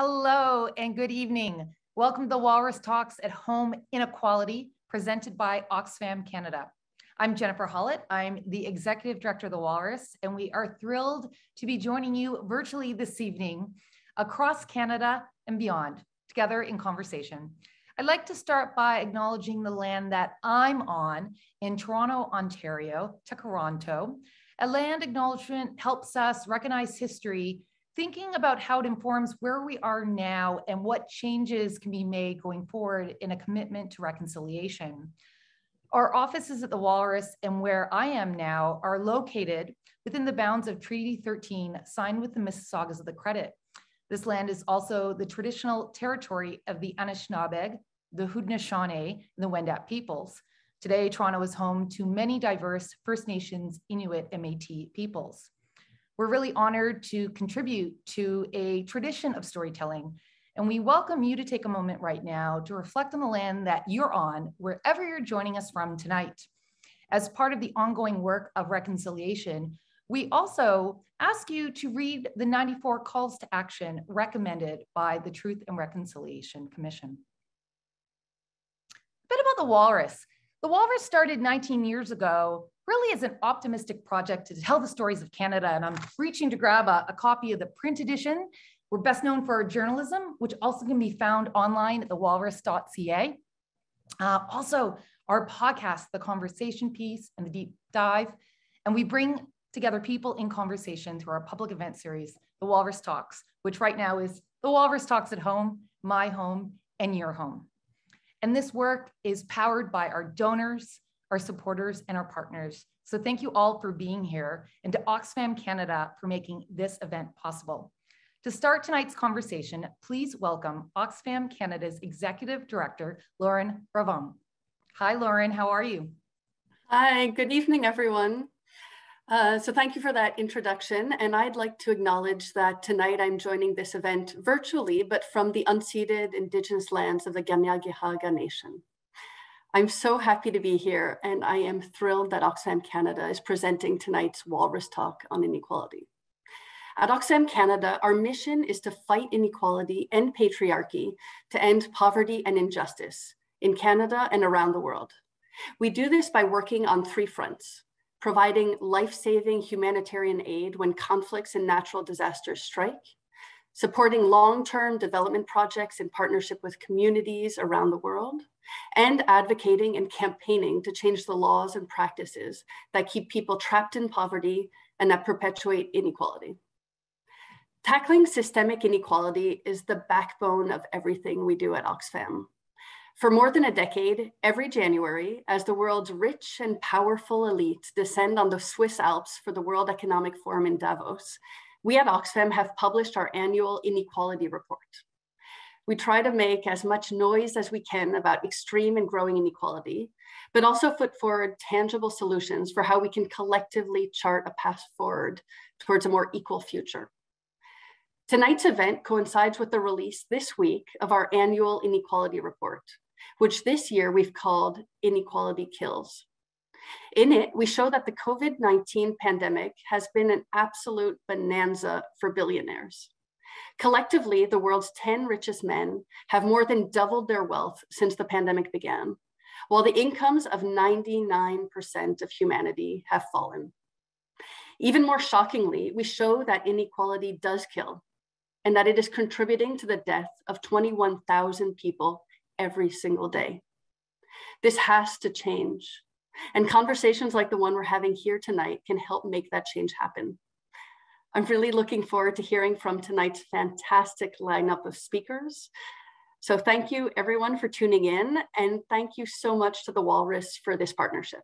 Hello and good evening. Welcome to the Walrus Talks at Home Inequality, presented by OXFAM Canada. I'm Jennifer Hollett. I'm the Executive Director of the Walrus, and we are thrilled to be joining you virtually this evening across Canada and beyond, together in conversation. I'd like to start by acknowledging the land that I'm on in Toronto, Ontario, Toronto. A land acknowledgement helps us recognize history, thinking about how it informs where we are now and what changes can be made going forward in a commitment to reconciliation. Our offices at the Walrus and where I am now are located within the bounds of Treaty 13 signed with the Mississaugas of the Credit. This land is also the traditional territory of the Anishinaabe, the Haudenosaunee, and the Wendat peoples. Today, Toronto is home to many diverse First Nations, Inuit, and Métis peoples. We're really honored to contribute to a tradition of storytelling, and we welcome you to take a moment right now to reflect on the land that you're on, wherever you're joining us from tonight. As part of the ongoing work of reconciliation, we also ask you to read the 94 calls to action recommended by the Truth and Reconciliation Commission. A bit about the Walrus. The Walrus started 19 years ago really as an optimistic project to tell the stories of Canada, and I'm reaching to grab a copy of the print edition. We're best known for our journalism, which also can be found online at thewalrus.ca. Also, our podcast, The Conversation Piece and The Deep Dive, and we bring together people in conversation through our public event series, The Walrus Talks, which right now is The Walrus Talks at Home, my home, and your home. And this work is powered by our donors, our supporters, and our partners. So thank you all for being here, and to OXFAM Canada for making this event possible. To start tonight's conversation, please welcome OXFAM Canada's Executive Director, Lauren Ravon. Hi, Lauren, how are you? Hi, good evening, everyone. So thank you for that introduction. And I'd like to acknowledge that tonight I'm joining this event virtually, but from the unceded Indigenous lands of the Kanien'kehá:ka Nation. I'm so happy to be here, and I am thrilled that OXFAM Canada is presenting tonight's Walrus Talk on inequality. At OXFAM Canada, our mission is to fight inequality and patriarchy to end poverty and injustice in Canada and around the world. We do this by working on three fronts: providing life-saving humanitarian aid when conflicts and natural disasters strike, supporting long-term development projects in partnership with communities around the world, and advocating and campaigning to change the laws and practices that keep people trapped in poverty and that perpetuate inequality. Tackling systemic inequality is the backbone of everything we do at OXFAM. For more than a decade, every January, as the world's rich and powerful elite descend on the Swiss Alps for the World Economic Forum in Davos, we at OXFAM have published our annual Inequality Report. We try to make as much noise as we can about extreme and growing inequality, but also put forward tangible solutions for how we can collectively chart a path forward towards a more equal future. Tonight's event coincides with the release this week of our annual Inequality Report, which this year we've called Inequality Kills. In it, we show that the COVID-19 pandemic has been an absolute bonanza for billionaires. Collectively, the world's 10 richest men have more than doubled their wealth since the pandemic began, while the incomes of 99% of humanity have fallen. Even more shockingly, we show that inequality does kill, and that it is contributing to the death of 21,000 people every single day. This has to change, and conversations like the one we're having here tonight can help make that change happen. I'm really looking forward to hearing from tonight's fantastic lineup of speakers. So thank you everyone for tuning in, and thank you so much to the Walrus for this partnership.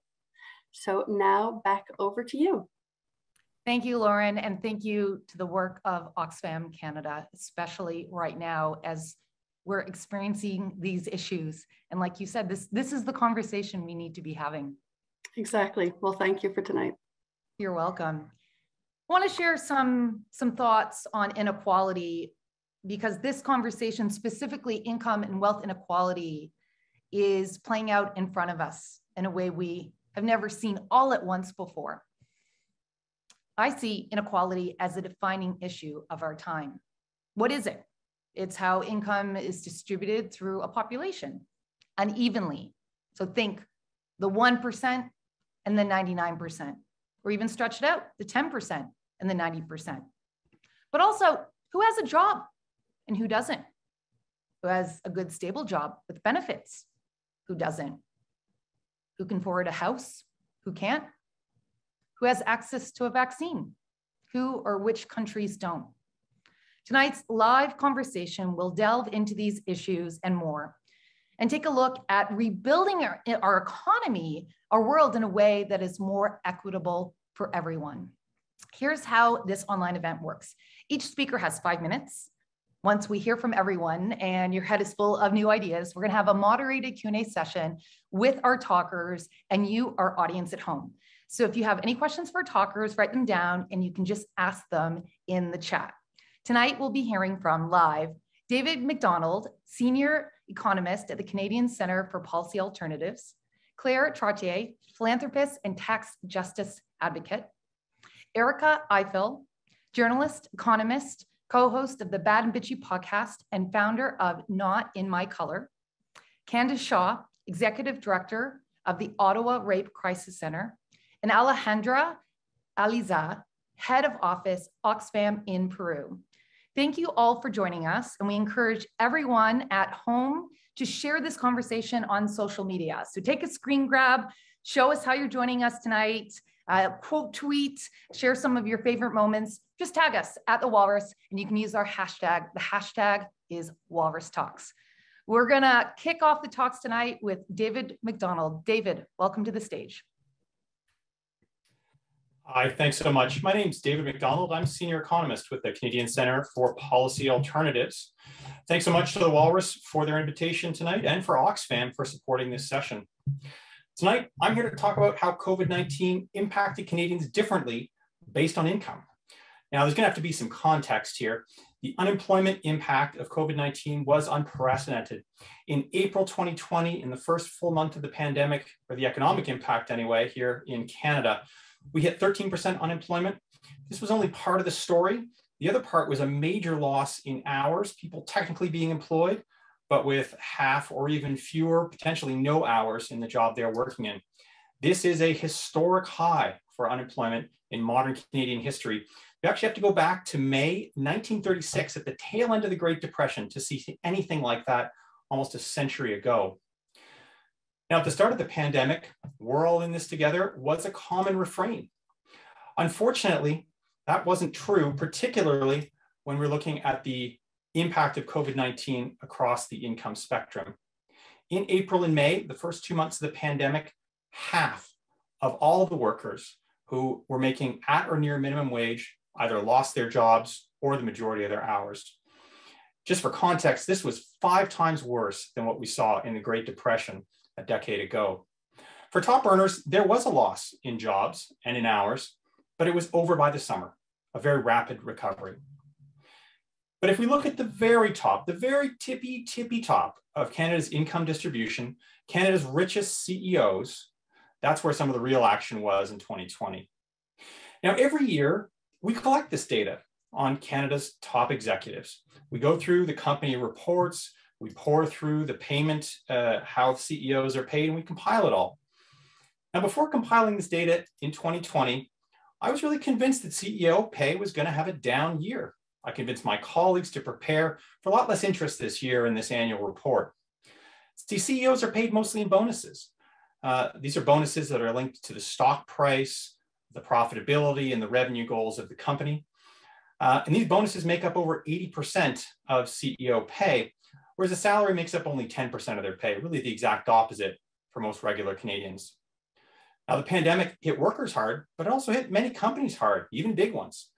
So now back over to you. Thank you, Lauren, and thank you to the work of OXFAM Canada, especially right now as we're experiencing these issues. And like you said, this is the conversation we need to be having. Exactly. Well, thank you for tonight. You're welcome. I want to share some thoughts on inequality, because this conversation, specifically income and wealth inequality, is playing out in front of us in a way we have never seen all at once before. I see inequality as a defining issue of our time. What is it? It's how income is distributed through a population unevenly. So think the 1% and the 99%, or even stretch it out, the 10% and the 90%. But also, who has a job and who doesn't? Who has a good, stable job with benefits? Who doesn't? Who can afford a house? Who can't? Who has access to a vaccine? Who or which countries don't? Tonight's live conversation will delve into these issues and more, and take a look at rebuilding our economy, our world in a way that is more equitable for everyone. Here's how this online event works. Each speaker has 5 minutes. Once we hear from everyone and your head is full of new ideas, we're gonna have a moderated Q&A session with our talkers and you, our audience at home. So if you have any questions for talkers, write them down and you can just ask them in the chat. Tonight, we'll be hearing from live David Macdonald, Senior Economist at the Canadian Centre for Policy Alternatives, Claire Trottier, Philanthropist and Tax Justice Advocate, Erica Ifill, journalist, economist, co-host of the Bad and Bitchy podcast and founder of Not in My Color, Candice Shaw, Executive Director of the Ottawa Rape Crisis Center, and Alejandra Alayza, Head of Office, OXFAM in Peru. Thank you all for joining us, and we encourage everyone at home to share this conversation on social media. So take a screen grab, show us how you're joining us tonight, quote tweet, share some of your favorite moments, just tag us at The Walrus, and you can use our hashtag. The hashtag is Walrus Talks. We're gonna kick off the talks tonight with David Macdonald. David, welcome to the stage. Hi, thanks so much. My name's David Macdonald. I'm Senior Economist with the Canadian Centre for Policy Alternatives. Thanks so much to the Walrus for their invitation tonight and for OXFAM for supporting this session. Tonight, I'm here to talk about how COVID-19 impacted Canadians differently based on income. Now, there's gonna have to be some context here. The unemployment impact of COVID-19 was unprecedented. In April 2020, in the first full month of the pandemic, or the economic impact anyway, here in Canada, we hit 13% unemployment. This was only part of the story. The other part was a major loss in hours, people technically being employed, but with half or even fewer, potentially no hours in the job they're working in. This is a historic high for unemployment in modern Canadian history. We actually have to go back to May 1936 at the tail end of the Great Depression to see anything like that almost a century ago. Now, at the start of the pandemic, we're all in this together was a common refrain. Unfortunately, that wasn't true, particularly when we're looking at the impact of COVID-19 across the income spectrum. In April and May, the first 2 months of the pandemic, half of all of the workers who were making at or near minimum wage either lost their jobs or the majority of their hours. Just for context, this was 5 times worse than what we saw in the Great Depression a decade ago. For top earners, there was a loss in jobs and in hours, but it was over by the summer, a very rapid recovery. But if we look at the very top, the very tippy top of Canada's income distribution, Canada's richest CEOs, that's where some of the real action was in 2020. Now, every year, we collect this data on Canada's top executives. We go through the company reports, we pour through the payment, how CEOs are paid, and we compile it all. Now, before compiling this data in 2020, I was really convinced that CEO pay was going to have a down year. I convinced my colleagues to prepare for a lot less interest this year in this annual report. See, CEOs are paid mostly in bonuses. These are bonuses that are linked to the stock price, the profitability, and the revenue goals of the company. And these bonuses make up over 80% of CEO pay, whereas a salary makes up only 10% of their pay, really the exact opposite for most regular Canadians. Now, the pandemic hit workers hard, but it also hit many companies hard, even big ones.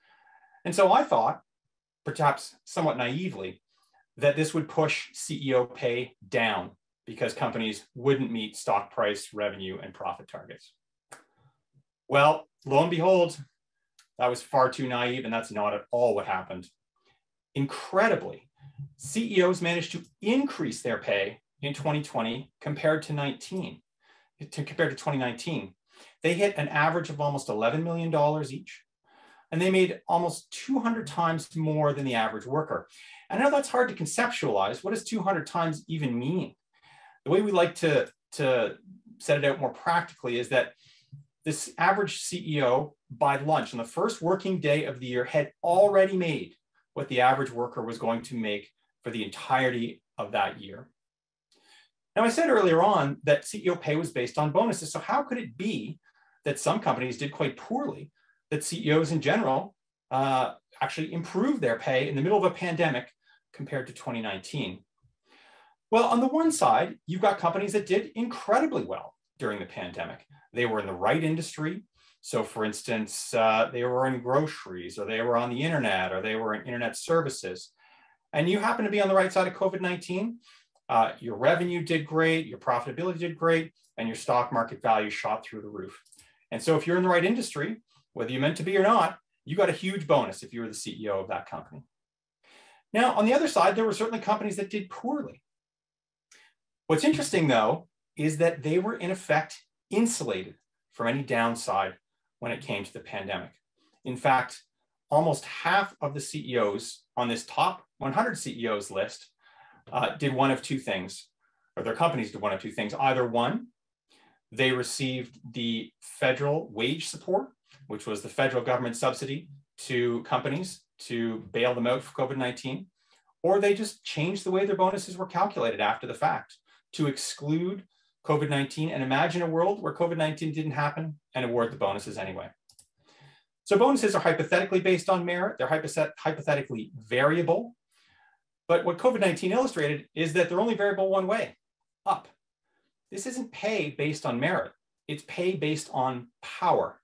And so I thought, perhaps somewhat naively, that this would push CEO pay down because companies wouldn't meet stock price, revenue, and profit targets. Well, lo and behold, that was far too naive, and that's not at all what happened. Incredibly, CEOs managed to increase their pay in 2020 compared to 2019. They hit an average of almost $11 million each. and they made almost 200 times more than the average worker. And I know that's hard to conceptualize. What does 200 times even mean? The way we like to set it out more practically is that this average CEO by lunch on the first working day of the year had already made what the average worker was going to make for the entirety of that year. Now, I said earlier on that CEO pay was based on bonuses. So how could it be that some companies did quite poorly, that CEOs in general actually improved their pay in the middle of a pandemic compared to 2019? Well, on the one side, you've got companies that did incredibly well during the pandemic. They were in the right industry. So for instance, they were in groceries, or they were on the internet, or they were in internet services. And you happen to be on the right side of COVID-19, your revenue did great, your profitability did great, and your stock market value shot through the roof. And so if you're in the right industry, whether you meant to be or not, you got a huge bonus if you were the CEO of that company. Now, on the other side, there were certainly companies that did poorly. What's interesting, though, is that they were in effect insulated from any downside when it came to the pandemic. In fact, almost half of the CEOs on this top 100 CEOs list did one of two things, or their companies did one of two things. Either one, they received the federal wage support, which was the federal government subsidy to companies to bail them out for COVID-19, or they just changed the way their bonuses were calculated after the fact to exclude COVID-19 and imagine a world where COVID-19 didn't happen and award the bonuses anyway. So bonuses are hypothetically based on merit. They're hypothetically variable. But what COVID-19 illustrated is that they're only variable one way, up. This isn't pay based on merit. It's pay based on power.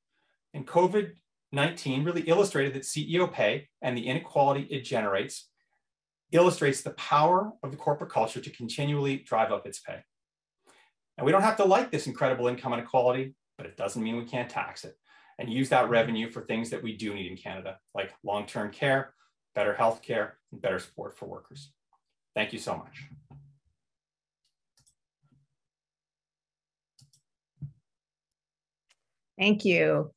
And COVID-19 really illustrated that CEO pay and the inequality it generates illustrates the power of the corporate culture to continually drive up its pay. And we don't have to like this incredible income inequality, but it doesn't mean we can't tax it and use that revenue for things that we do need in Canada, like long-term care, better healthcare, and better support for workers. Thank you so much. Thank you.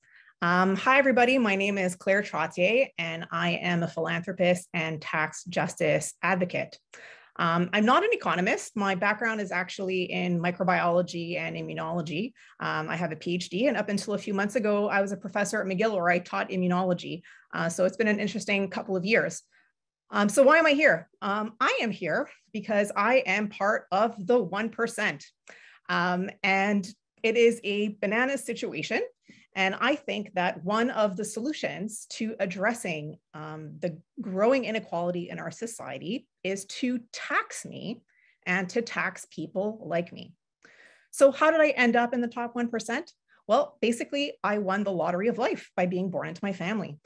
Hi, everybody. My name is Claire Trottier, and I am a philanthropist and tax justice advocate. I'm not an economist. My background is actually in microbiology and immunology. I have a PhD, and up until a few months ago, I was a professor at McGill where I taught immunology. So it's been an interesting couple of years. So why am I here? I am here because I am part of the 1%. And it is a banana situation. And I think that one of the solutions to addressing the growing inequality in our society is to tax me and to tax people like me. So how did I end up in the top 1%? Well, basically, I won the lottery of life by being born into my family.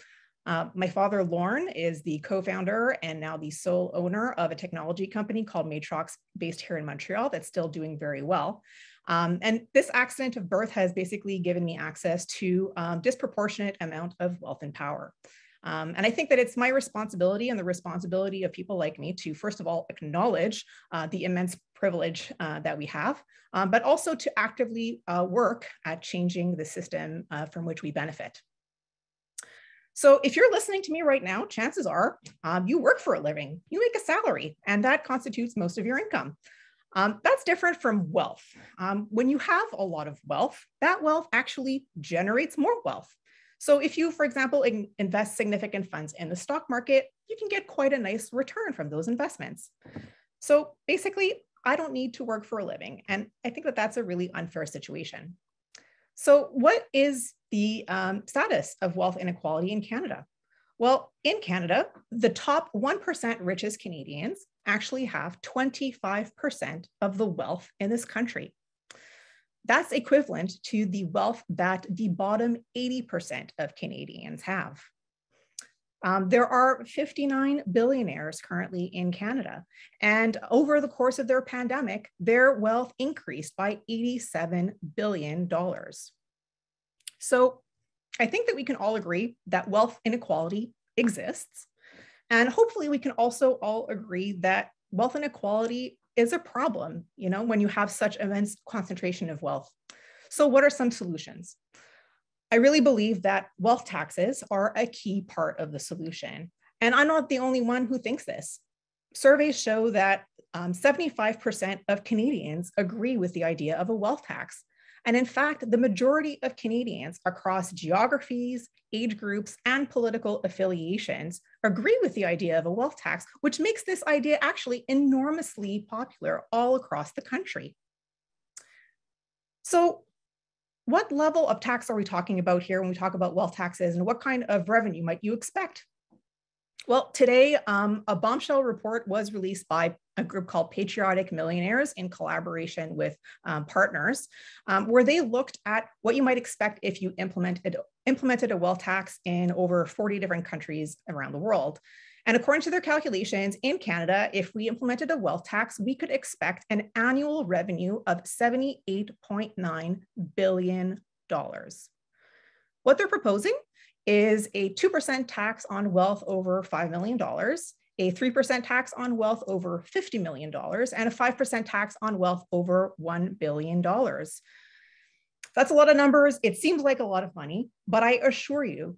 My father, Lauren, is the co-founder and now the sole owner of a technology company called Matrox based here in Montreal that's still doing very well. And this accident of birth has basically given me access to a disproportionate amount of wealth and power. And I think that it's my responsibility and the responsibility of people like me to, first of all, acknowledge the immense privilege that we have, but also to actively work at changing the system from which we benefit. So if you're listening to me right now, chances are you work for a living, you make a salary, and that constitutes most of your income. That's different from wealth. When you have a lot of wealth, that wealth actually generates more wealth. So if you, for example, invest significant funds in the stock market, you can get quite a nice return from those investments. So basically, I don't need to work for a living. And I think that that's a really unfair situation. So what is the status of wealth inequality in Canada? Well, in Canada, the top 1% richest Canadians actually have 25% of the wealth in this country. That's equivalent to the wealth that the bottom 80% of Canadians have. There are 59 billionaires currently in Canada, and over the course of their pandemic, their wealth increased by $87 billion. So I think that we can all agree that wealth inequality exists. And hopefully we can also all agree that wealth inequality is a problem, when you have such immense concentration of wealth. So what are some solutions? I really believe that wealth taxes are a key part of the solution. And I'm not the only one who thinks this. Surveys show that 75% of Canadians agree with the idea of a wealth tax. And in fact, the majority of Canadians across geographies, age groups, and political affiliations agree with the idea of a wealth tax, which makes this idea actually enormously popular all across the country. So what level of tax are we talking about here when we talk about wealth taxes, and what kind of revenue might you expect? Well, today, a bombshell report was released by a group called Patriotic Millionaires in collaboration with partners, where they looked at what you might expect if you implemented a wealth tax in over 40 different countries around the world. And according to their calculations, in Canada, if we implemented a wealth tax, we could expect an annual revenue of $78.9 billion. What they're proposing is a 2% tax on wealth over $5 million, a 3% tax on wealth over $50 million, and a 5% tax on wealth over $1 billion. That's a lot of numbers. It seems like a lot of money, but I assure you,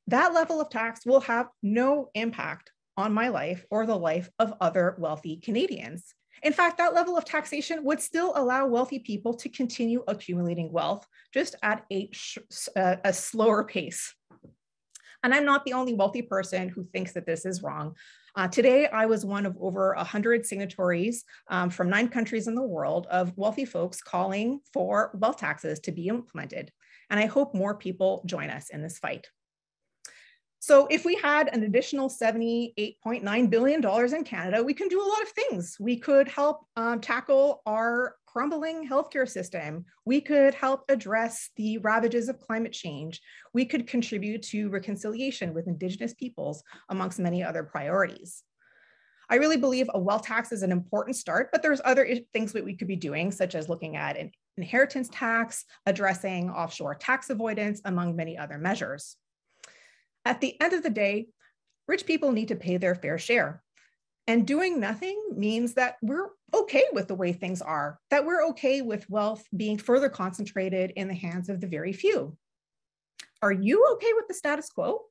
that level of tax will have no impact on my life or the life of other wealthy Canadians. In fact, that level of taxation would still allow wealthy people to continue accumulating wealth, just at a slower pace. And I'm not the only wealthy person who thinks that this is wrong. Today, I was one of over 100 signatories from 9 countries in the world of wealthy folks calling for wealth taxes to be implemented. And I hope more people join us in this fight. So if we had an additional $78.9 billion in Canada, we can do a lot of things. We could help tackle our crumbling healthcare system. We could help address the ravages of climate change. We could contribute to reconciliation with Indigenous peoples, amongst many other priorities. I really believe a wealth tax is an important start, but there's other things that we could be doing, such as looking at an inheritance tax, addressing offshore tax avoidance, among many other measures. At the end of the day, rich people need to pay their fair share. And doing nothing means that we're okay with the way things are, that we're okay with wealth being further concentrated in the hands of the very few. Are you okay with the status quo?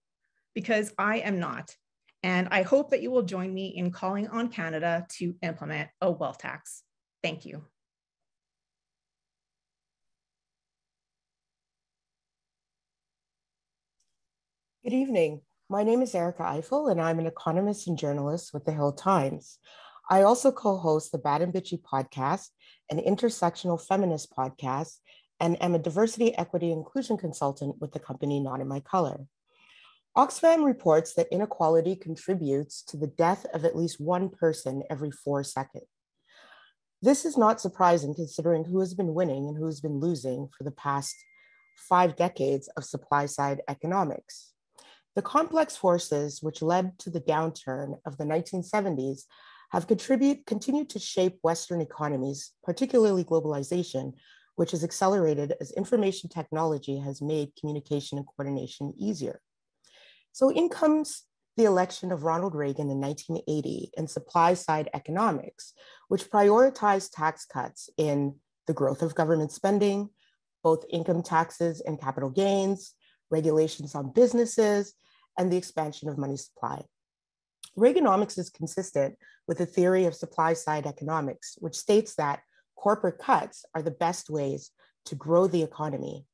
Because I am not. And I hope that you will join me in calling on Canada to implement a wealth tax. Thank you. Good evening. My name is Erica Ifill, and I'm an economist and journalist with the Hill Times. I also co-host the Bad and Bitchy podcast, an intersectional feminist podcast, and am a diversity, equity, inclusion consultant with the company Not in My Color. OXFAM reports that inequality contributes to the death of at least one person every 4 seconds. This is not surprising considering who has been winning and who has been losing for the past 5 decades of supply-side economics. The complex forces which led to the downturn of the 1970s have continued to shape Western economies, particularly globalization, which has accelerated as information technology has made communication and coordination easier. So in comes the election of Ronald Reagan in 1980 and supply-side economics, which prioritized tax cuts in the growth of government spending, both income taxes and capital gains, regulations on businesses, and the expansion of money supply. Reaganomics is consistent with the theory of supply-side economics, which states that corporate cuts are the best ways to grow the economy.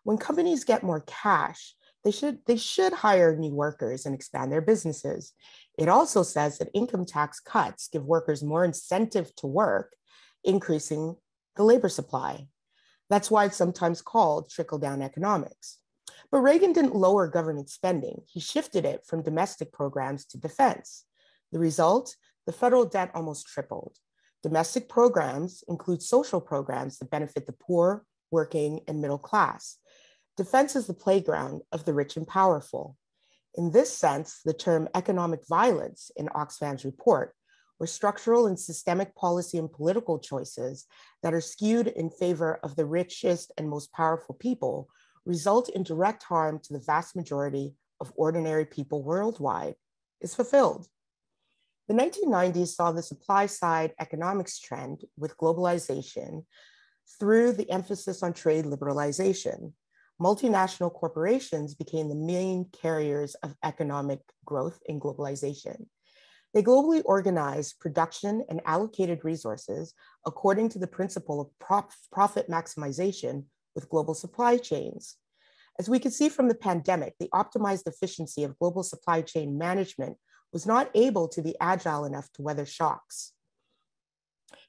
When companies get more cash, they should hire new workers and expand their businesses. It also says that income tax cuts give workers more incentive to work, increasing the labor supply. That's why it's sometimes called trickle-down economics. But Reagan didn't lower government spending. He shifted it from domestic programs to defense. The result, the federal debt almost tripled. Domestic programs include social programs that benefit the poor, working, and middle class. Defense is the playground of the rich and powerful. In this sense, the term economic violence in Oxfam's report, were structural and systemic policy and political choices that are skewed in favor of the richest and most powerful people, result in direct harm to the vast majority of ordinary people worldwide, is fulfilled. The 1990s saw the supply-side economics trend with globalization through the emphasis on trade liberalization. multinational corporations became the main carriers of economic growth in globalization. They globally organized production and allocated resources according to the principle of profit maximization with global supply chains. As we can see from the pandemic, the optimized efficiency of global supply chain management was not able to be agile enough to weather shocks.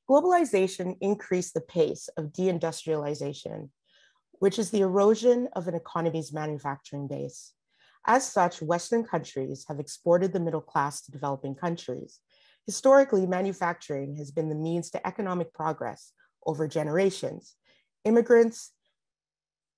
Globalization increased the pace of deindustrialization, which is the erosion of an economy's manufacturing base. As such, Western countries have exported the middle class to developing countries. Historically, manufacturing has been the means to economic progress over generations. Immigrants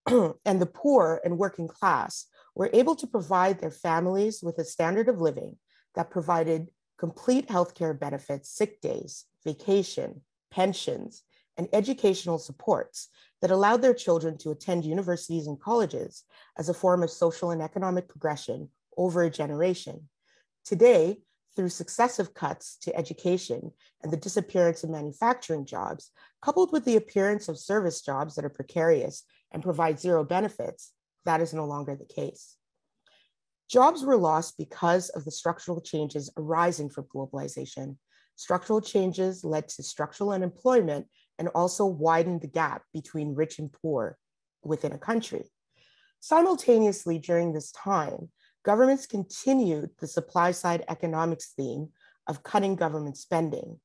and the poor and working class were able to provide their families with a standard of living that provided complete healthcare benefits, sick days, vacation, pensions, and educational supports that allowed their children to attend universities and colleges as a form of social and economic progression over a generation. Today, through successive cuts to education and the disappearance of manufacturing jobs, coupled with the appearance of service jobs that are precarious and provide zero benefits, that is no longer the case. Jobs were lost because of the structural changes arising from globalization. Structural changes led to structural unemployment and also widened the gap between rich and poor within a country. Simultaneously, during this time, governments continued the supply-side economics theme of cutting government spending.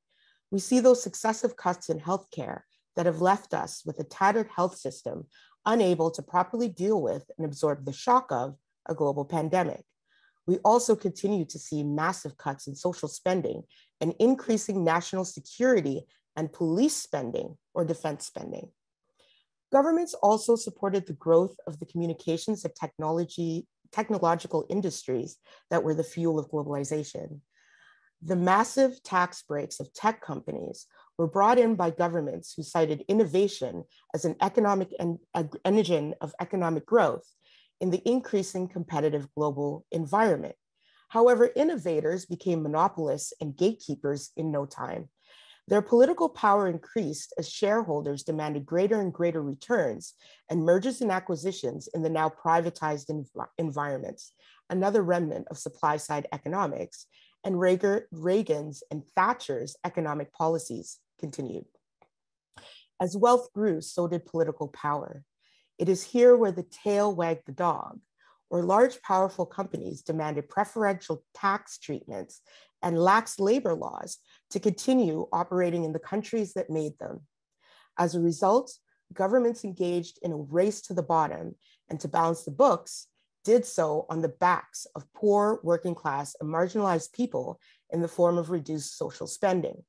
We see those successive cuts in healthcare that have left us with a tattered health system unable to properly deal with and absorb the shock of a global pandemic. We also continue to see massive cuts in social spending and increasing national security and police spending or defense spending. Governments also supported the growth of the communications and technological industries that were the fuel of globalization. The massive tax breaks of tech companies were brought in by governments who cited innovation as an economic engine of economic growth in the increasing competitive global environment. However, innovators became monopolists and gatekeepers in no time. Their political power increased as shareholders demanded greater and greater returns and mergers and acquisitions in the now privatized environments, another remnant of supply-side economics, and Reagan's and Thatcher's economic policies continued. As wealth grew, so did political power. It is here where the tail wagged the dog, or large, powerful companies demanded preferential tax treatments and lax labor laws to continue operating in the countries that made them. As a result, governments engaged in a race to the bottom and to balance the books, did so on the backs of poor, working class, and marginalized people in the form of reduced social spending.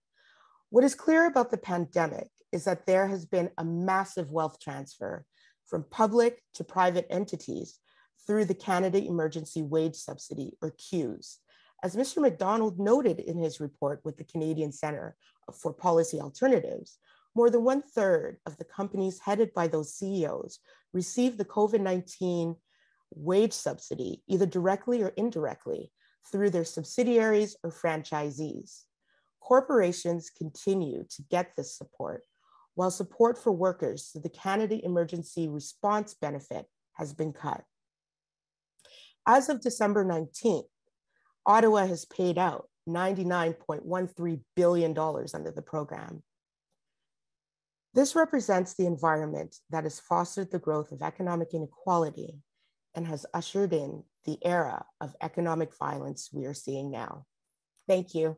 What is clear about the pandemic is that there has been a massive wealth transfer from public to private entities through the Canada Emergency Wage Subsidy, or CEWS. As Mr. Macdonald noted in his report with the Canadian Centre for Policy Alternatives, more than 1/3 of the companies headed by those CEOs received the COVID-19 wage subsidy, either directly or indirectly, through their subsidiaries or franchisees. Corporations continue to get this support, while support for workers through the Canada Emergency Response Benefit has been cut. As of December 19th, Ottawa has paid out $99.13 billion under the program. This represents the environment that has fostered the growth of economic inequality and has ushered in the era of economic violence we are seeing now. Thank you.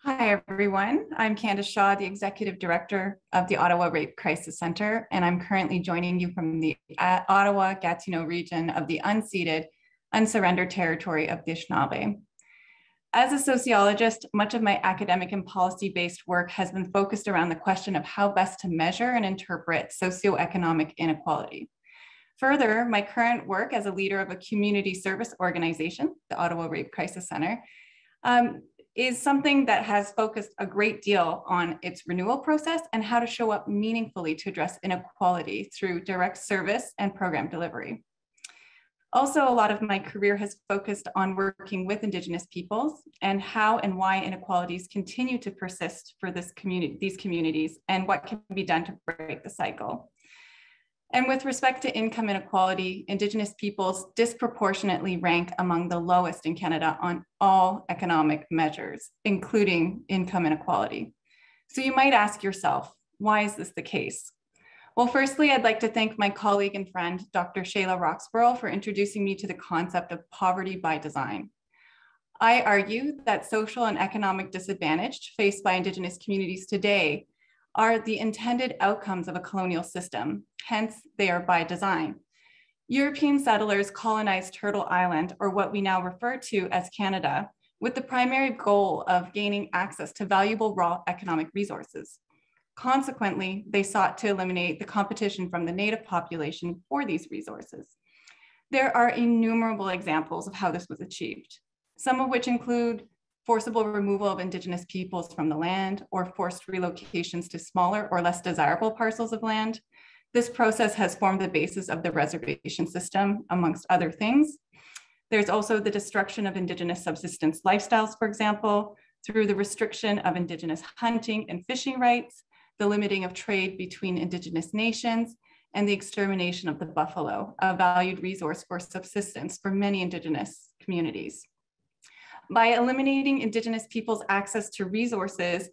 Hi, everyone. I'm Candice Shaw, the Executive Director of the Ottawa Rape Crisis Center, and I'm currently joining you from the Ottawa-Gatineau region of the unceded, unsurrendered territory of the Anishinaabe. As a sociologist, much of my academic and policy-based work has been focused around the question of how best to measure and interpret socioeconomic inequality. Further, my current work as a leader of a community service organization, the Ottawa Rape Crisis Center, is something that has focused a great deal on its renewal process and how to show up meaningfully to address inequality through direct service and program delivery. Also, a lot of my career has focused on working with Indigenous peoples and how and why inequalities continue to persist for these communities and what can be done to break the cycle. And with respect to income inequality, Indigenous peoples disproportionately rank among the lowest in Canada on all economic measures, including income inequality. So you might ask yourself, why is this the case? Well, firstly, I'd like to thank my colleague and friend, Dr. Shayla Roxborough, for introducing me to the concept of poverty by design. I argue that social and economic disadvantage faced by Indigenous communities today are the intended outcomes of a colonial system, hence they are by design. European settlers colonized Turtle Island, or what we now refer to as Canada, with the primary goal of gaining access to valuable raw economic resources. Consequently, they sought to eliminate the competition from the native population for these resources. There are innumerable examples of how this was achieved, some of which include forcible removal of Indigenous peoples from the land or forced relocations to smaller or less desirable parcels of land. This process has formed the basis of the reservation system, amongst other things. There's also the destruction of Indigenous subsistence lifestyles, for example, through the restriction of Indigenous hunting and fishing rights, the limiting of trade between Indigenous nations, and the extermination of the buffalo, a valued resource for subsistence for many Indigenous communities. By eliminating Indigenous people's access to resources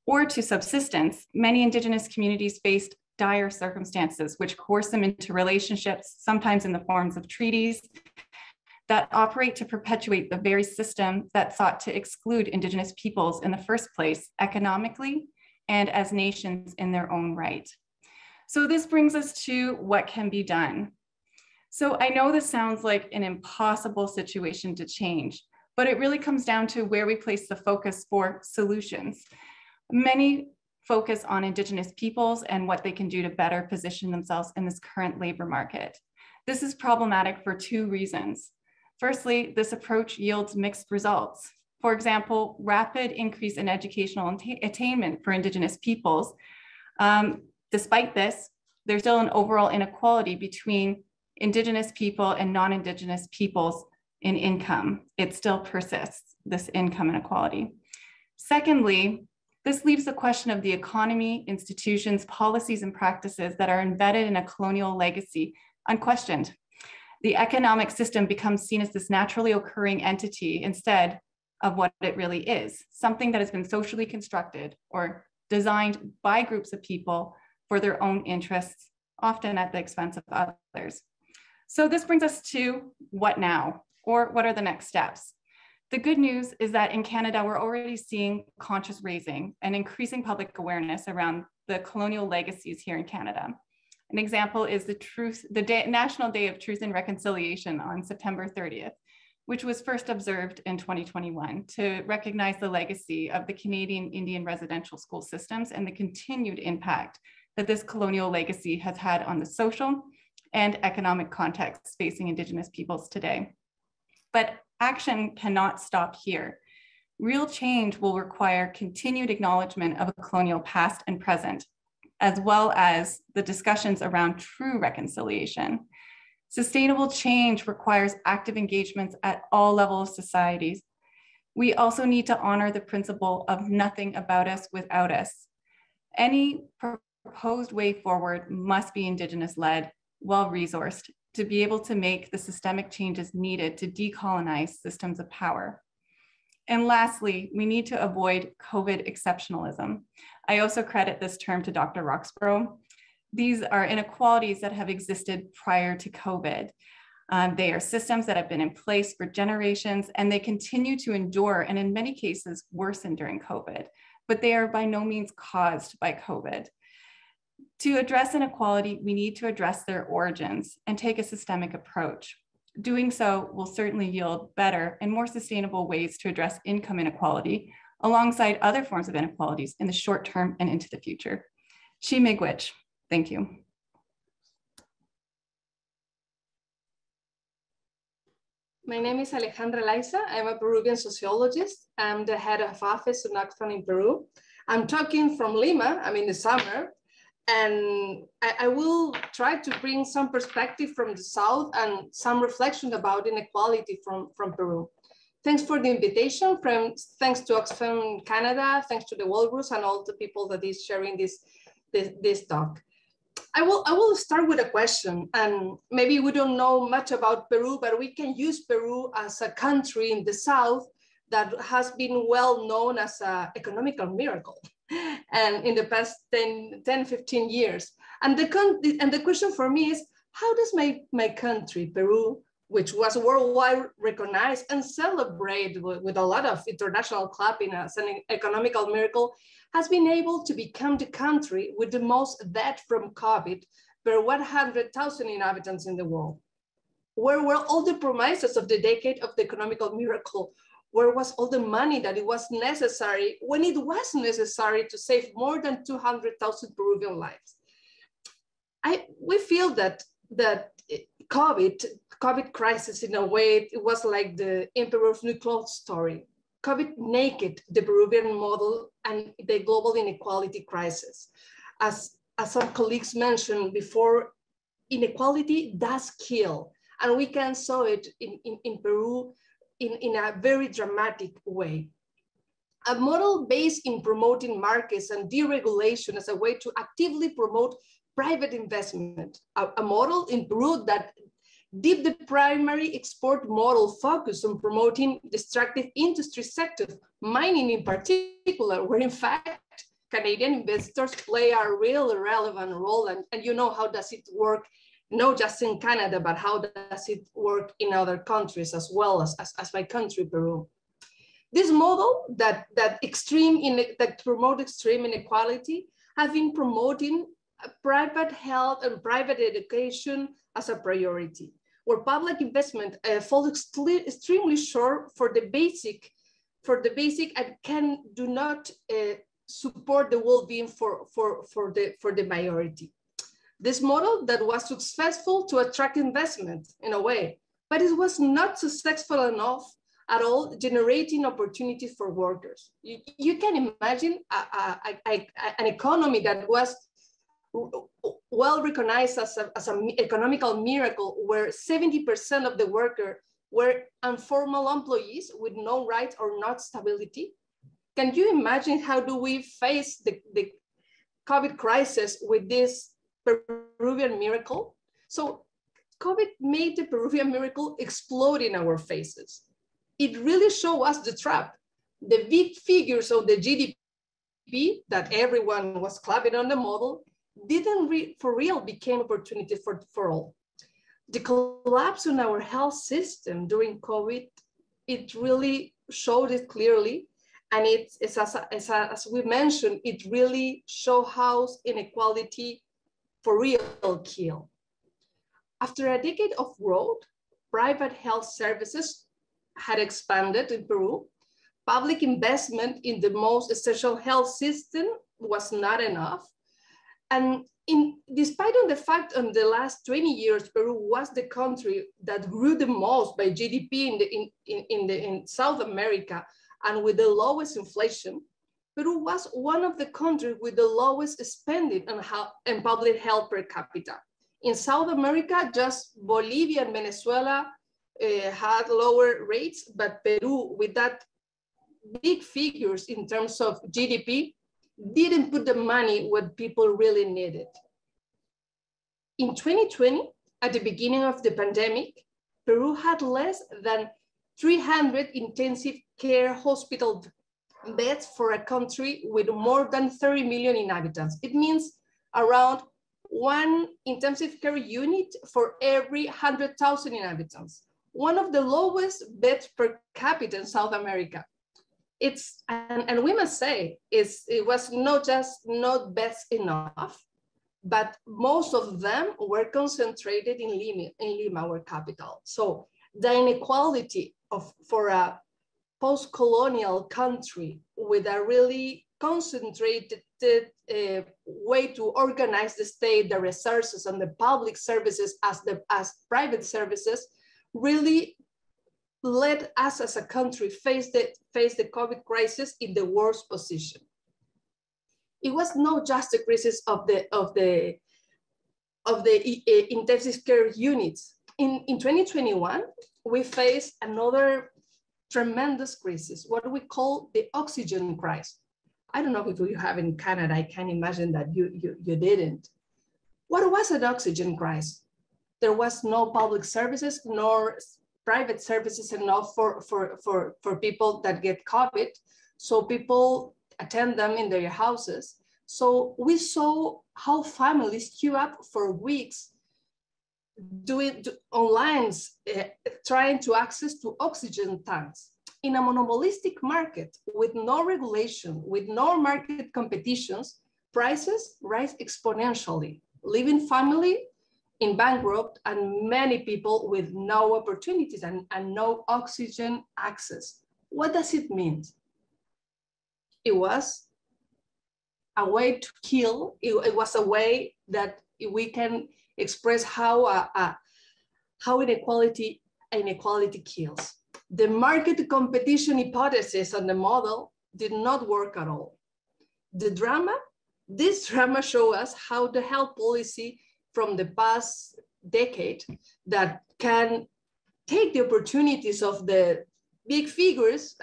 or to subsistence, many Indigenous communities faced dire circumstances, which coerce them into relationships, sometimes in the forms of treaties, that operate to perpetuate the very system that sought to exclude Indigenous peoples in the first place, economically, and as nations in their own right. So this brings us to what can be done. So I know this sounds like an impossible situation to change, but it really comes down to where we place the focus for solutions. Many focus on Indigenous peoples and what they can do to better position themselves in this current labor market. This is problematic for two reasons. Firstly, this approach yields mixed results. For example, rapid increase in educational attainment for Indigenous peoples. Despite this, there's still an overall inequality between Indigenous people and non-Indigenous peoples in income. It still persists, this income inequality. Secondly, this leaves the question of the economy, institutions, policies, and practices that are embedded in a colonial legacy unquestioned. The economic system becomes seen as this naturally occurring entity instead of what it really is, something that has been socially constructed or designed by groups of people for their own interests, often at the expense of others. So this brings us to what now, or what are the next steps? The good news is that in Canada, we're already seeing conscious raising and increasing public awareness around the colonial legacies here in Canada. An example is the National Day of Truth and Reconciliation on September 30th, which was first observed in 2021 to recognize the legacy of the Canadian Indian residential school systems and the continued impact that this colonial legacy has had on the social and economic contexts facing Indigenous peoples today. But action cannot stop here. Real change will require continued acknowledgement of a colonial past and present, as well as the discussions around true reconciliation. Sustainable change requires active engagements at all levels of societies. We also need to honor the principle of nothing about us without us. Any proposed way forward must be Indigenous-led, well-resourced, to be able to make the systemic changes needed to decolonize systems of power. And lastly, we need to avoid COVID exceptionalism. I also credit this term to Dr. Roxborough. These are inequalities that have existed prior to COVID. They are systems that have been in place for generations, and they continue to endure, and in many cases worsen during COVID, but they are by no means caused by COVID. To address inequality, we need to address their origins and take a systemic approach. Doing so will certainly yield better and more sustainable ways to address income inequality alongside other forms of inequalities in the short term and into the future. Chi Miigwech, thank you. My name is Alejandra Alayza. I'm a Peruvian sociologist. I'm the head of office in OXFAM in Peru. I'm talking from Lima. I'm in the summer. And I will try to bring some perspective from the South and some reflection about inequality from Peru. Thanks for the invitation. Thanks to OXFAM Canada, thanks to the Walrus and all the people that is sharing this talk. I will start with a question, and maybe we don't know much about Peru, but we can use Peru as a country in the South that has been well known as an economical miracle and in the past 10, 15 years. And the question for me is, how does my country, Peru, which was worldwide recognized and celebrated with a lot of international clapping as an economical miracle, has been able to become the country with the most death from COVID per 100,000 inhabitants in the world? Where were all the promises of the decade of the economical miracle? Where was all the money that it was necessary when it was necessary to save more than 200,000 Peruvian lives? We feel that COVID crisis, in a way, it was like the Emperor's New Clothes story. COVID naked the Peruvian model and the global inequality crisis. As some colleagues mentioned before, inequality does kill. And we can saw it in Peru in a very dramatic way. A model based in promoting markets and deregulation as a way to actively promote private investment. A model in Peru that did the primary export model focus on promoting destructive industry sectors, mining in particular, where in fact, Canadian investors play a real relevant role. And you know, how does it work, not just in Canada, but how does it work in other countries as well as my country, Peru. This model that promote extreme inequality have been promoting private health and private education as a priority, where public investment falls extremely short for the basic and do not support the well-being for the majority. This model that was successful to attract investment in a way, but it was not successful enough at all generating opportunities for workers. You can imagine an economy that was well recognized as an economical miracle, where 70% of the workers were informal employees with no rights or not stability. Can you imagine how do we face the COVID crisis with this Peruvian miracle? So COVID made the Peruvian miracle explode in our faces. It really showed us the trap. The big figures of the GDP that everyone was clapping on the model didn't for real became opportunity for all. The collapse in our health system during COVID, it really showed it clearly. And as we mentioned, it really showed how inequality for real kill. After a decade of growth, private health services had expanded in Peru. Public investment in the most essential health system was not enough. And despite of the fact in the last 20 years, Peru was the country that grew the most by GDP in South America and with the lowest inflation, Peru was one of the countries with the lowest spending on public health per capita. In South America, just Bolivia and Venezuela had lower rates, but Peru, with that big figures in terms of GDP, didn't put the money what people really needed. In 2020, at the beginning of the pandemic, Peru had less than 300 intensive care hospital beds for a country with more than 30 million inhabitants. It means around one intensive care unit for every 100,000 inhabitants. One of the lowest beds per capita in South America. And we must say, it was not best enough, but most of them were concentrated in Lima, our capital. So the inequality for a post-colonial country with a really concentrated way to organize the state, the resources, and the public services as private services really led us as a country face the COVID crisis in the worst position. it was not just the crisis of the intensive care units. In 2021, we faced another tremendous crisis, what we call the oxygen crisis. I don't know if you have in Canada. I can imagine that you didn't. What was an oxygen crisis? There was no public services nor private services enough for people that get COVID. So people attend them in their houses. So we saw how families queue up for weeks doing online, trying to access to oxygen tanks. In a monopolistic market with no regulation, with no market competitions, prices rise exponentially, leaving family in bankrupt and many people with no opportunities and no oxygen access. What does it mean? It was a way to kill. It was a way that we can express how inequality kills. The market competition hypothesis on the model did not work at all. This drama shows us how the health policy from the past decade that can take the opportunities of the big figures,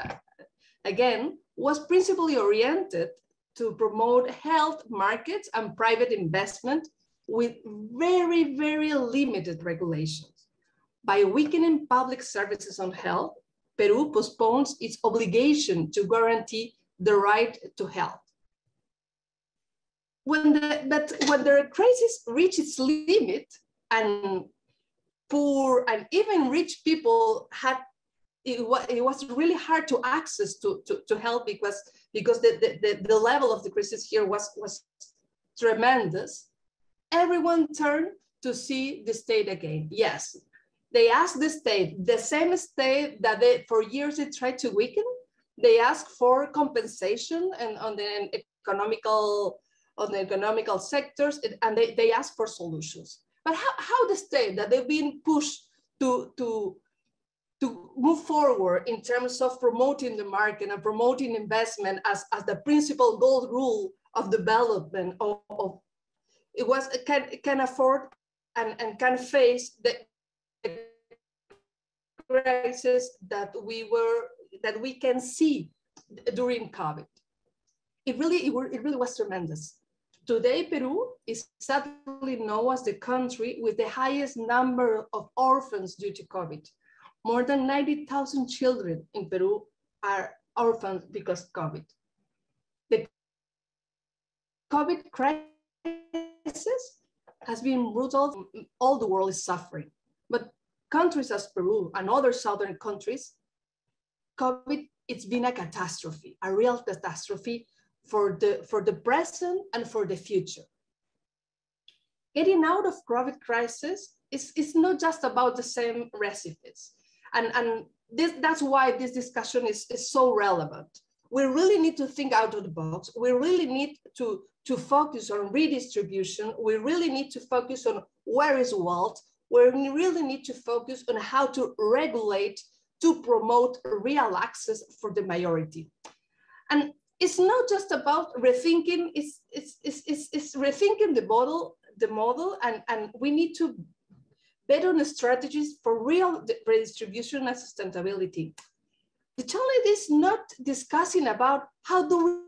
again, was principally oriented to promote health markets and private investment with very, very limited regulations. By weakening public services on health, Peru postpones its obligation to guarantee the right to health. When the crisis reached its limit and poor and even rich people it was really hard to access to health because the level of the crisis here was tremendous, everyone turned to see the state again. Yes, they asked the state, the same state that for years they tried to weaken. They asked for compensation and on the economical sectors, and they asked for solutions. But how the state that they've been pushed to move forward in terms of promoting the market and promoting investment as the principal gold rule of development can afford and can face the crisis that we can see during COVID. It really was tremendous. Today, Peru is sadly known as the country with the highest number of orphans due to COVID. More than 90,000 children in Peru are orphans because of COVID. The COVID crisis has been brutal. All the world is suffering. But countries as Peru and other southern countries, COVID, it's been a catastrophe, a real catastrophe for the present and for the future. Getting out of COVID crisis is not just about the same recipes. And that's why this discussion is so relevant. We really need to think out of the box. We really need to focus on redistribution. We really need to focus on where is wealth. We really need to focus on how to regulate to promote real access for the majority. And it's not just about rethinking, it's rethinking the model, and we need to bet on the strategies for real redistribution and sustainability. The challenge is not discussing about how do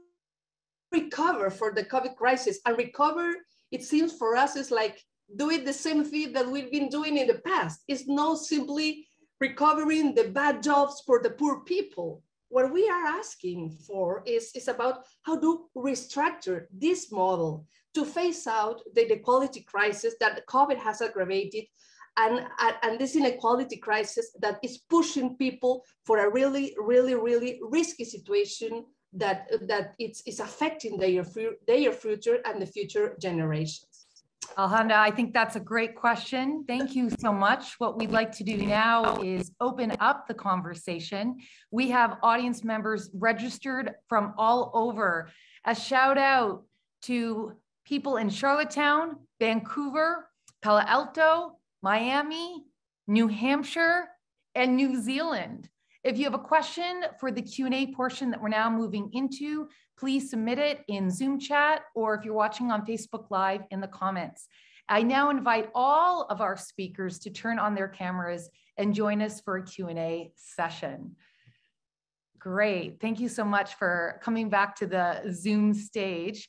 we recover for the COVID crisis. And recover, it seems for us, is like doing the same thing that we've been doing in the past. It's not simply recovering the bad jobs for the poor people. What we are asking for is about how to restructure this model to phase out the inequality crisis that COVID has aggravated and this inequality crisis that is pushing people for a really, really, really risky situation that it's affecting their future and the future generations. Alejandra, I think that's a great question. Thank you so much. What we'd like to do now is open up the conversation. We have audience members registered from all over. A shout out to people in Charlottetown, Vancouver, Palo Alto, Miami, New Hampshire, and New Zealand. If you have a question for the Q&A portion that we're now moving into, please submit it in Zoom chat, or if you're watching on Facebook Live, in the comments. I now invite all of our speakers to turn on their cameras and join us for a Q&A session. Great, thank you so much for coming back to the Zoom stage.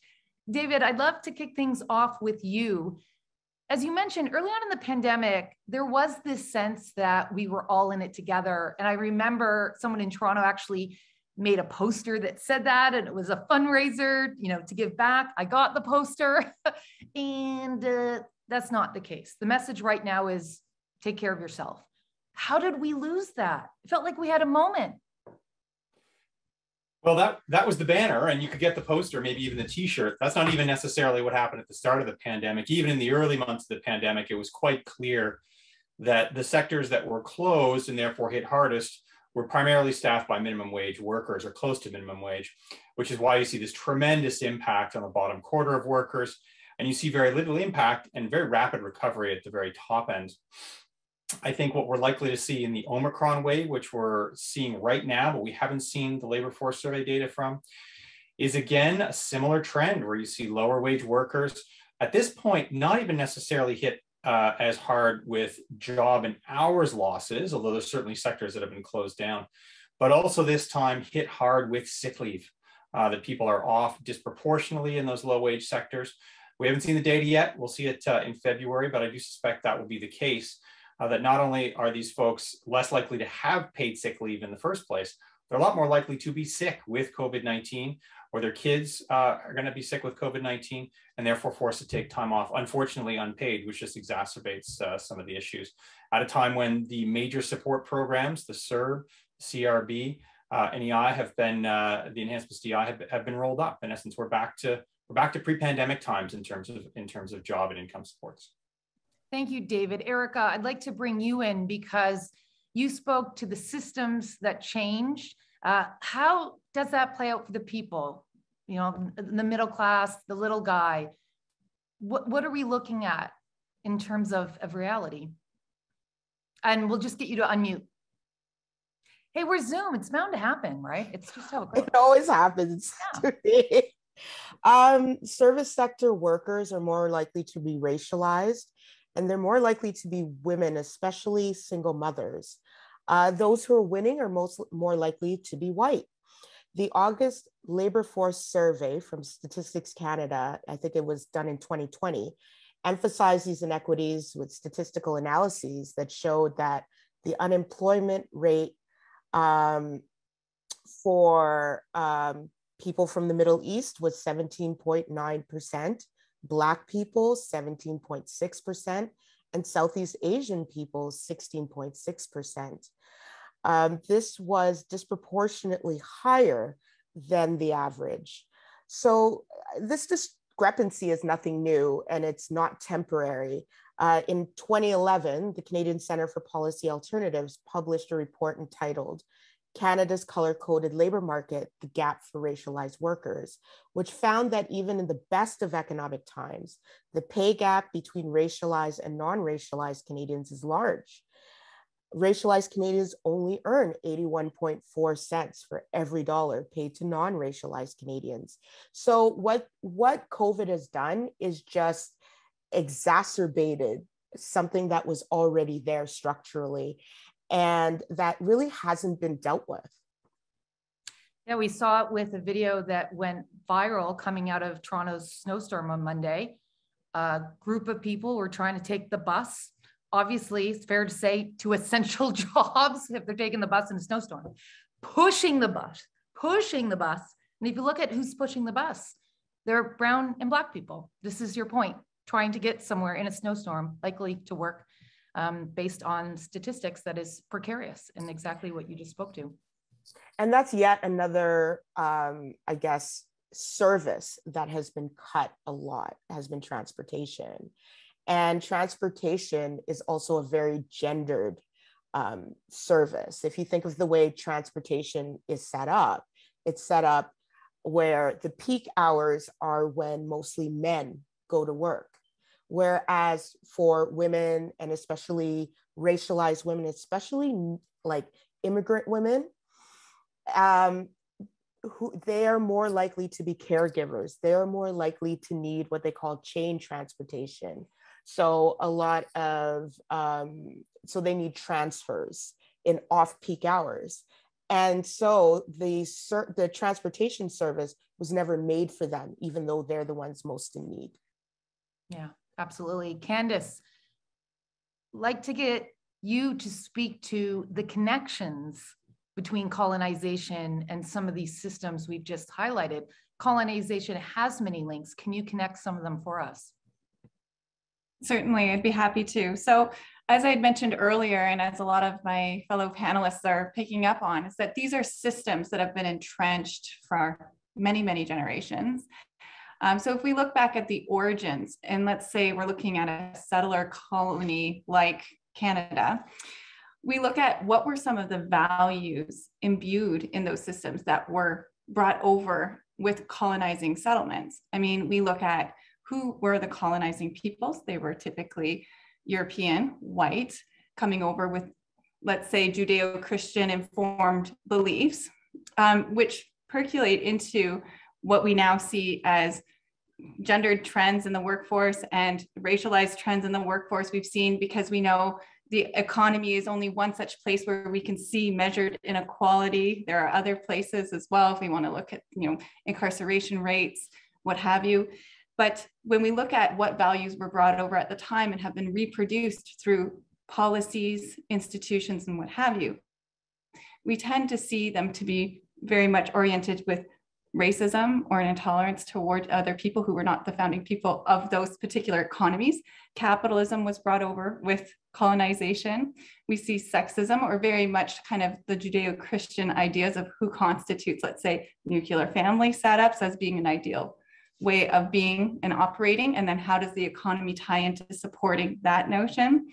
David, I'd love to kick things off with you. As you mentioned, early on in the pandemic, there was this sense that we were all in it together. And I remember someone in Toronto actually made a poster that said that, and it was a fundraiser, to give back. I got the poster, and that's not the case. The message right now is take care of yourself. How did we lose that? It felt like we had a moment. Well, that was the banner, and you could get the poster, maybe even the t-shirt. That's not even necessarily what happened at the start of the pandemic. Even in the early months of the pandemic, it was quite clear that the sectors that were closed and therefore hit hardest were primarily staffed by minimum wage workers or close to minimum wage, which is why you see this tremendous impact on the bottom quarter of workers, and you see very little impact and very rapid recovery at the very top end. I think what we're likely to see in the Omicron wave, which we're seeing right now, but we haven't seen the labor force survey data from, is again a similar trend where you see lower wage workers at this point not even necessarily hit as hard with job and hours losses, although there's certainly sectors that have been closed down, but also this time hit hard with sick leave, that people are off disproportionately in those low wage sectors. We haven't seen the data yet. We'll see it in February, but I do suspect that will be the case. That not only are these folks less likely to have paid sick leave in the first place, they're a lot more likely to be sick with COVID-19, or their kids are going to be sick with COVID-19 and therefore forced to take time off, unfortunately unpaid, which just exacerbates some of the issues. At a time when the major support programs, the CERB, CRB, NEI have been, the enhancements DI have been rolled up. In essence, we're back to pre-pandemic times in terms of job and income supports. Thank you, David. Erica, I'd like to bring you in because you spoke to the systems that changed. How does that play out for the people? The middle class, the little guy. What are we looking at in terms of reality? And we'll just get you to unmute. Hey, we're Zoom. It's bound to happen, right? It's just how it goes. It always happens. Yeah. Service sector workers are more likely to be racialized, and they're more likely to be women, especially single mothers. Those who are winning are more likely to be white. The August labor force survey from Statistics Canada, I think it was done in 2020, emphasized these inequities with statistical analyses that showed that the unemployment rate for people from the Middle East was 17.9%. Black people, 17.6%, and Southeast Asian people, 16.6%. This was disproportionately higher than the average. So this discrepancy is nothing new, and it's not temporary. In 2011, the Canadian Centre for Policy Alternatives published a report entitled Canada's Color-Coded Labor Market, the Gap for Racialized Workers, which found that even in the best of economic times, the pay gap between racialized and non-racialized Canadians is large. Racialized Canadians only earn 81.4 cents for every dollar paid to non-racialized Canadians. So what COVID has done is just exacerbated something that was already there structurally, and that really hasn't been dealt with. Yeah, we saw it with a video that went viral coming out of Toronto's snowstorm on Monday. A group of people were trying to take the bus. Obviously, it's fair to say to essential jobs if they're taking the bus in a snowstorm, pushing the bus. And if you look at who's pushing the bus, they're brown and Black people. This is your point, trying to get somewhere in a snowstorm, likely to work. Based on statistics that is precarious, and exactly what you just spoke to. And that's yet another, I guess, service that has been cut a lot, has been transportation. And transportation is also a very gendered service. If you think of the way transportation is set up, it's set up where the peak hours are when mostly men go to work. Whereas for women, and especially racialized women, especially like immigrant women, who they are more likely to be caregivers. They are more likely to need what they call chain transportation. So a lot of, so they need transfers in off-peak hours. And so the transportation service was never made for them, even though they're the ones most in need. Yeah, absolutely. Candice, like to get you to speak to the connections between colonization and some of these systems we've just highlighted. Colonization has many links. Can you connect some of them for us? Certainly, I'd be happy to. So as I had mentioned earlier, and as a lot of my fellow panelists are picking up on, is that these are systems that have been entrenched for many, many generations. So if we look back at the origins, and let's say we're looking at a settler colony like Canada, we look at what were some of the values imbued in those systems that were brought over with colonizing settlements. I mean, we look at who were the colonizing peoples. They were typically European, white, coming over with, let's say, Judeo-Christian informed beliefs, which percolate into what we now see as gendered trends in the workforce and racialized trends in the workforce we've seen, because we know the economy is only one such place where we can see measured inequality. There are other places as well if we want to look at, incarceration rates, what have you. But when we look at what values were brought over at the time and have been reproduced through policies, institutions, and what have you, we tend to see them to be very much oriented with racism or an intolerance toward other people who were not the founding people of those particular economies. Capitalism was brought over with colonization. We see sexism, or very much kind of the Judeo-Christian ideas of who constitutes, let's say, nuclear family setups as being an ideal way of being and operating, and then how does the economy tie into supporting that notion.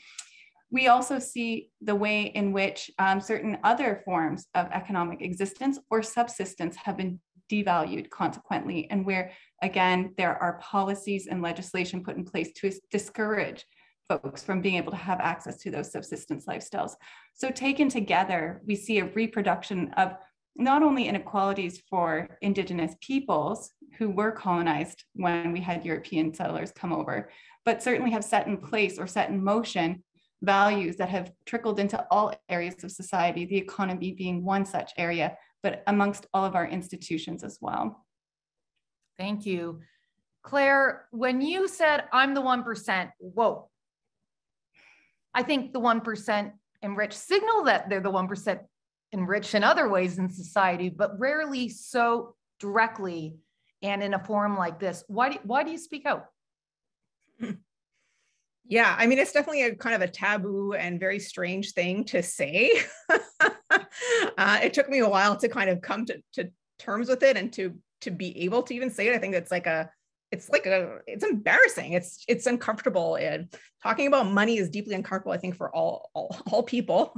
We also see the way in which certain other forms of economic existence or subsistence have been devalued consequently, and where, again, there are policies and legislation put in place to discourage folks from being able to have access to those subsistence lifestyles. So taken together, we see a reproduction of not only inequalities for Indigenous peoples who were colonized when we had European settlers come over, but certainly have set in place or set in motion values that have trickled into all areas of society, the economy being one such area, but amongst all of our institutions as well. Thank you. Claire, when you said, I'm the 1%, whoa. I think the 1% enriched signal that they're the 1% enriched in other ways in society, but rarely so directly and in a forum like this. Why do you speak out? Yeah, I mean, it's definitely a kind of a taboo and very strange thing to say. It took me a while to kind of come to terms with it and to be able to even say it. I think it's embarrassing. It's uncomfortable. And talking about money is deeply uncomfortable, I think, for all people.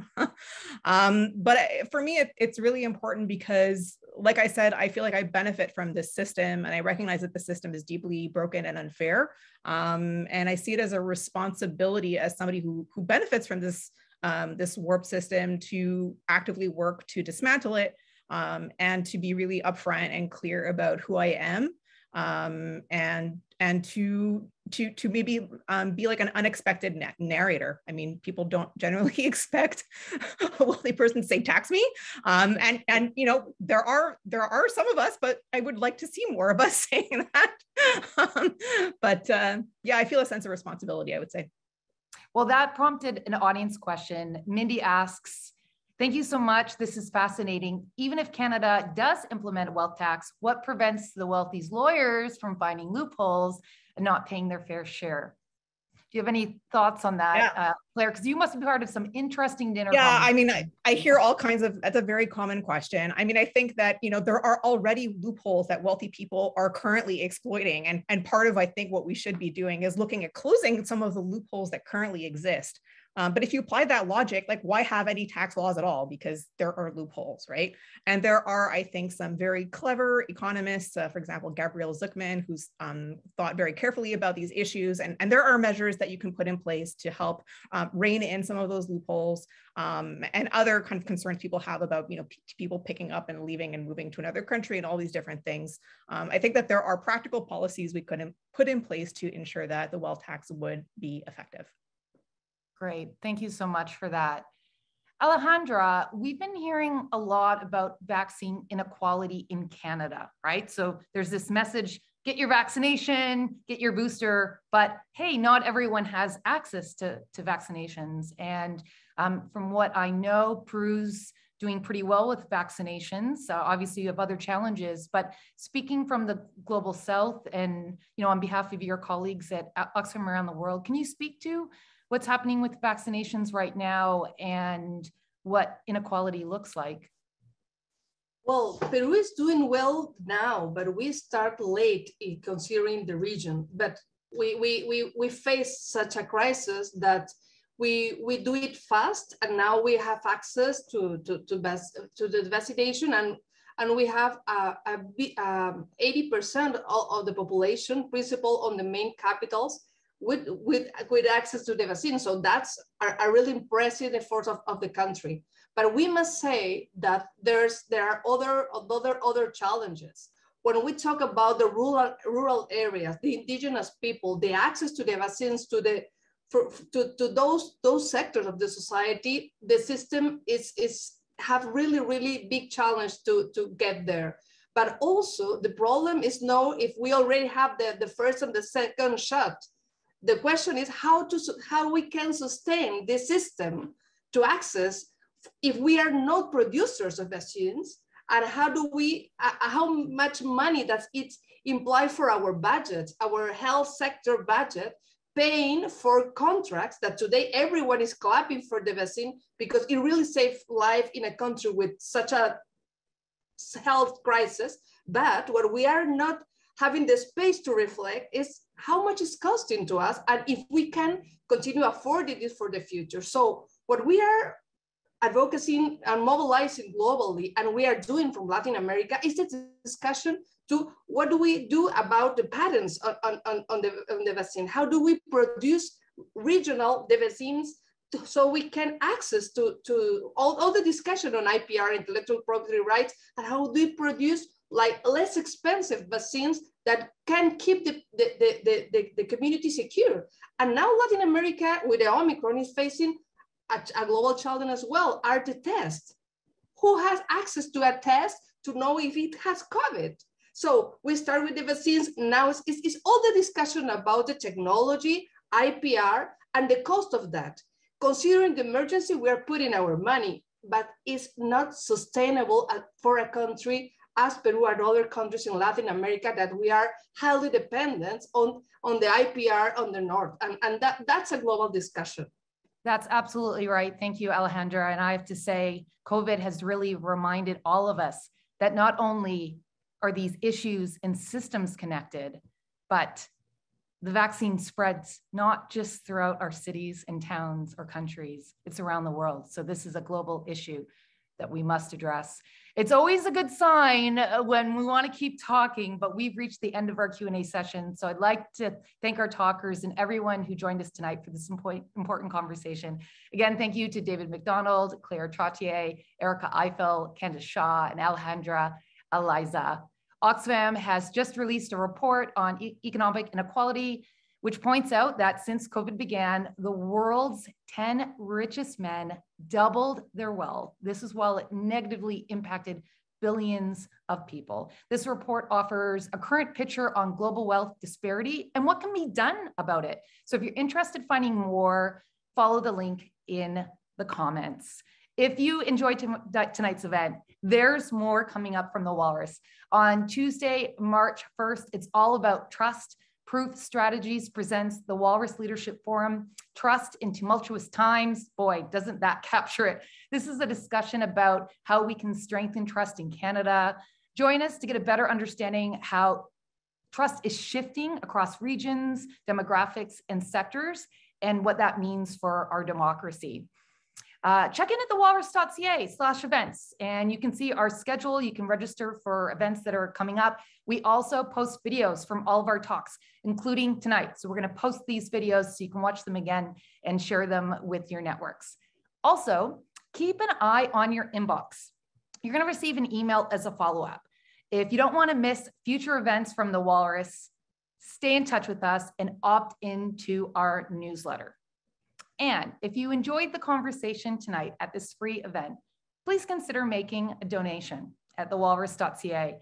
But for me, it's really important because, like I said, I feel like I benefit from this system, and I recognize that the system is deeply broken and unfair. And I see it as a responsibility as somebody who benefits from this warped system to actively work to dismantle it, and to be really upfront and clear about who I am. And to maybe be like an unexpected narrator. I mean, people don't generally expect a wealthy person to say, tax me. And there are some of us, but I would like to see more of us saying that. Yeah, I feel a sense of responsibility, I would say. Well, that prompted an audience question. Mindy asks, thank you so much. This is fascinating. Even if Canada does implement a wealth tax, what prevents the wealthy's lawyers from finding loopholes and not paying their fair share? Do you have any thoughts on that, Claire? Because you must be part of some interesting dinner. Yeah, I mean, I hear all kinds of, that's a very common question. I mean, I think that, there are already loopholes that wealthy people are currently exploiting. And part of, I think, what we should be doing is looking at closing some of the loopholes that currently exist. But if you apply that logic, like why have any tax laws at all? Because there are loopholes, right? And there are, I think, some very clever economists, for example, Gabriel Zuckman, who's thought very carefully about these issues. And there are measures that you can put in place to help rein in some of those loopholes and other kind of concerns people have about, people picking up and leaving and moving to another country and all these different things. I think that there are practical policies we could put in place to ensure that the wealth tax would be effective. Great, thank you so much for that. Alejandra, we've been hearing a lot about vaccine inequality in Canada, right? So there's this message, get your vaccination, get your booster, but hey, not everyone has access to vaccinations. And from what I know, Peru's doing pretty well with vaccinations. Obviously you have other challenges, but speaking from the global South and on behalf of your colleagues at OXFAM around the world, can you speak to what's happening with vaccinations right now and what inequality looks like? Well, Peru is doing well now, but we start late in considering the region. But we face such a crisis that we do it fast, and now we have access to the vaccination, and we have 80% of the population, principal on the main capitals, with access to the vaccine. So that's a really impressive effort of the country. But we must say that there are other challenges. When we talk about the rural areas, the indigenous people, the access to the vaccines to those sectors of the society, the system have really big challenge to get there. But also the problem is if we already have the first and the second shot. The question is how we can sustain this system to access if we are not producers of vaccines, and how much money does it imply for our budget, our health sector budget, paying for contracts that today everyone is clapping for the vaccine because it really saved life in a country with such a health crisis. But what we are not having the space to reflect is how much it's costing to us and if we can continue affording it for the future. So what we are advocating and mobilizing globally, and we are doing from Latin America, is the discussion to what do we do about the patents on the vaccine? How do we produce regional vaccines so we can access to all the discussion on IPR, intellectual property rights, and how do we produce like less expensive vaccines that can keep the community secure? And now Latin America with the Omicron is facing a global challenge as well, are the tests. Who has access to a test to know if it has COVID? So we start with the vaccines. Now it's all the discussion about the technology, IPR, and the cost of that. Considering the emergency, we are putting our money, but it's not sustainable for a country as Peru and other countries in Latin America that we are highly dependent on the IPR on the north. And that's a global discussion. That's absolutely right. Thank you, Alejandra. And I have to say, COVID has really reminded all of us that not only are these issues and systems connected, but the vaccine spreads not just throughout our cities and towns or countries, it's around the world. So this is a global issue that we must address. It's always a good sign when we want to keep talking, but we've reached the end of our Q&A session. So I'd like to thank our talkers and everyone who joined us tonight for this important conversation. Again, thank you to David Macdonald, Claire Trottier, Erica Ifill, Candice Shaw, and Alejandra Alayza. OXFAM has just released a report on economic inequality, which points out that since COVID began, the world's 10 richest men doubled their wealth. This is while it negatively impacted billions of people. This report offers a current picture on global wealth disparity and what can be done about it. So if you're interested in finding more, follow the link in the comments. If you enjoyed tonight's event, there's more coming up from the Walrus. On Tuesday, March 1st, it's all about trust. Proof Strategies presents the Walrus Leadership Forum, Trust in Tumultuous Times. Boy, doesn't that capture it? This is a discussion about how we can strengthen trust in Canada. Join us to get a better understanding how trust is shifting across regions, demographics, and sectors, and what that means for our democracy. Check in at thewalrus.ca/events, and you can see our schedule. You can register for events that are coming up. We also post videos from all of our talks, including tonight. So we're going to post these videos so you can watch them again and share them with your networks. Also, keep an eye on your inbox. You're going to receive an email as a follow-up. If you don't want to miss future events from the Walrus, stay in touch with us and opt into our newsletter. And if you enjoyed the conversation tonight at this free event, please consider making a donation at thewalrus.ca.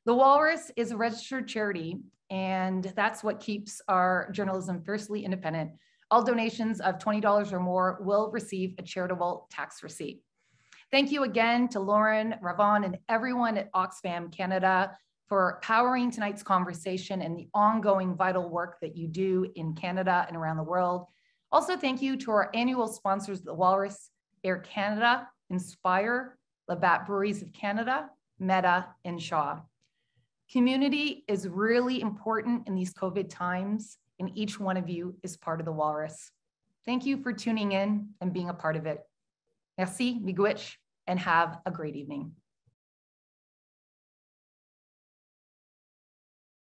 The Walrus is a registered charity, and that's what keeps our journalism fiercely independent. All donations of $20 or more will receive a charitable tax receipt. Thank you again to Lauren Ravon and everyone at OXFAM Canada for powering tonight's conversation and the ongoing vital work that you do in Canada and around the world. Also, thank you to our annual sponsors, the Walrus, Air Canada, Inspire, Labatt Breweries of Canada, Meta, and Shaw. Community is really important in these COVID times, and each one of you is part of the Walrus. Thank you for tuning in and being a part of it. Merci, miigwech, and have a great evening.